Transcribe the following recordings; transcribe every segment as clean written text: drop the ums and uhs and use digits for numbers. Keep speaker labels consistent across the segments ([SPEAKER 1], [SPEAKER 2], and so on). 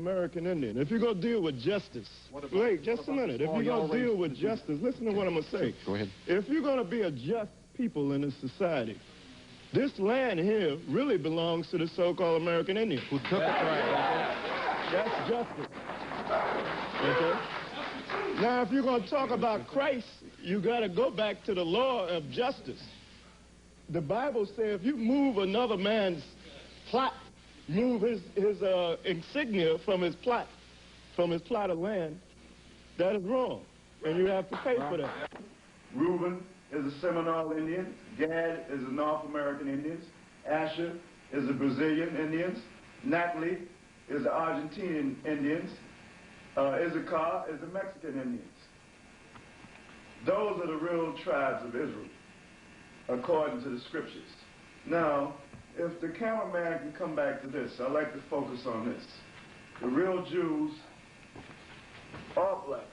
[SPEAKER 1] American Indian. If you're going to deal with justice, wait just a minute. If you're going to deal with justice, listen to what I'm going to say.
[SPEAKER 2] Go ahead.
[SPEAKER 1] If you're going to be a just people in this society, this land here really belongs to the so-called American Indian.
[SPEAKER 2] Who took it right?
[SPEAKER 1] That's justice. Okay? Now, if you're going to talk about Christ, you got to go back to the law of justice. The Bible says if you move another man's plot, move his insignia from his plot of land, that is wrong, and you have to pay for that. Reuben is a Seminole Indian. Gad is the North American Indians. Asher is the Brazilian Indians. Naphtali is the Argentinian Indians. Issachar is the Mexican Indians. Those are the real tribes of Israel, according to the scriptures. Now, if the cameraman can come back to this, I'd like to focus on this. The real Jews are black,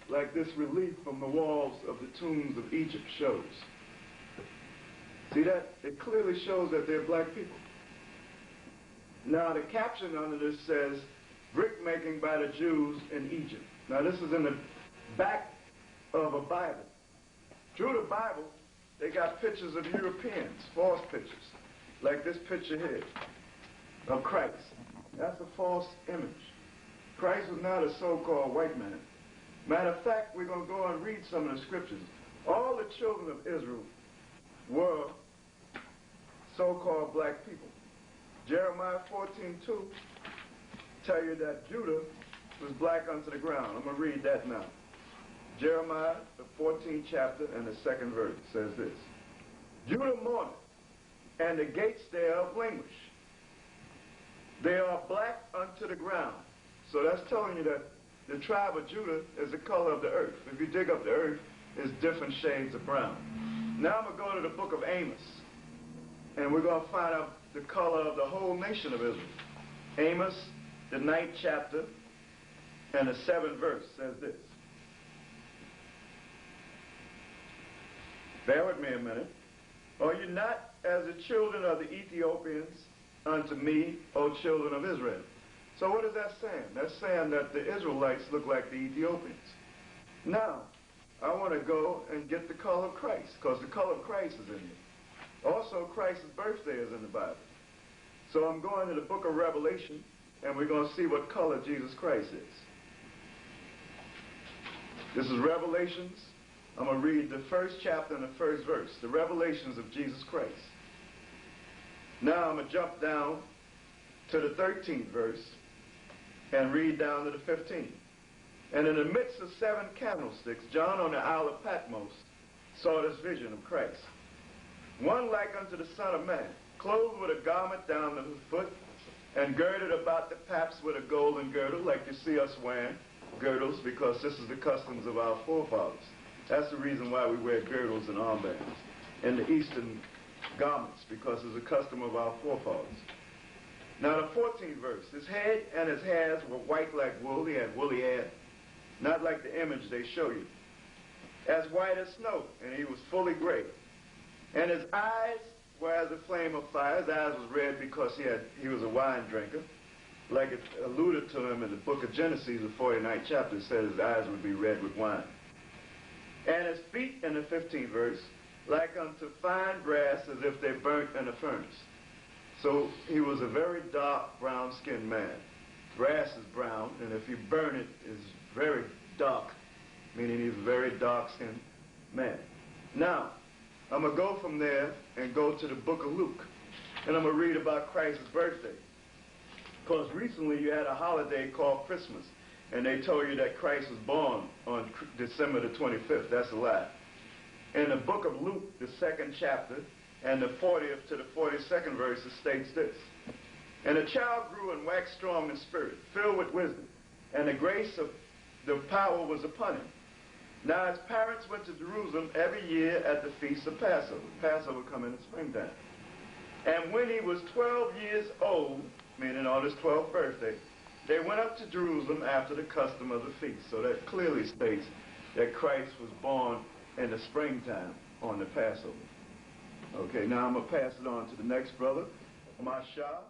[SPEAKER 1] like this relief from the walls of the tombs of Egypt shows. See that? It clearly shows that they're black people. Now, the caption under this says, brick making by the Jews in Egypt. Now, this is in the back of a Bible. Through the Bible, they got pictures of Europeans, false pictures, like this picture here of Christ. That's a false image. Christ was not a so-called white man. Matter of fact, we're going to go and read some of the scriptures. All the children of Israel were so-called black people. Jeremiah 14:2 tell you that Judah was black unto the ground. I'm going to read that now. Jeremiah, the 14th chapter and the 2nd verse says this. Judah mourneth, and the gates thereof languish. They are black unto the ground. So that's telling you that the tribe of Judah is the color of the earth. If you dig up the earth, it's different shades of brown. Now I'm going to go to the book of Amos, and we're going to find out the color of the whole nation of Israel. Amos, the 9th chapter and the 7th verse says this. Bear with me a minute. Are you not as the children of the Ethiopians unto me, O children of Israel? So what is that saying? That's saying that the Israelites look like the Ethiopians. Now, I want to go and get the color of Christ, because the color of Christ is in here. Also, Christ's birthday is in the Bible. So I'm going to the book of Revelation, and we're going to see what color Jesus Christ is. This is Revelations. I'm going to read the 1st chapter and the 1st verse, the revelations of Jesus Christ. Now I'm going to jump down to the 13th verse and read down to the 15th. And in the midst of 7 candlesticks, John on the Isle of Patmos saw this vision of Christ. One like unto the Son of Man, clothed with a garment down to the foot, and girded about the paps with a golden girdle, like you see us wearing girdles, because this is the customs of our forefathers. That's the reason why we wear girdles and armbands in the Eastern garments, because it's a custom of our forefathers. Now the 14th verse, his head and his hairs were white like wool. He had woolly hair, not like the image they show you, as white as snow, and he was fully gray. And his eyes were as a flame of fire. His eyes was red because he was a wine drinker. Like it alluded to him in the book of Genesis, the 49th chapter, it says his eyes would be red with wine. And his feet, in the 15th verse, like unto fine brass, as if they burnt in a furnace. So he was a very dark, brown-skinned man. Brass is brown, and if you burn it, it's very dark, meaning he's a very dark-skinned man. Now, I'm going to go from there and go to the book of Luke, and I'm going to read about Christ's birthday. Because recently you had a holiday called Christmas, and they told you that Christ was born on December the 25th. That's a lie. In the book of Luke, the 2nd chapter, and the 40th to the 42nd verse, it states this. And the child grew and waxed strong in spirit, filled with wisdom, and the grace of the power was upon him. Now his parents went to Jerusalem every year at the feast of Passover. Passover come in the springtime. And when he was 12 years old, meaning on his 12th birthday, they went up to Jerusalem after the custom of the feast. So that clearly states that Christ was born in the springtime on the Passover. Okay, now I'm going to pass it on to the next brother, Masha.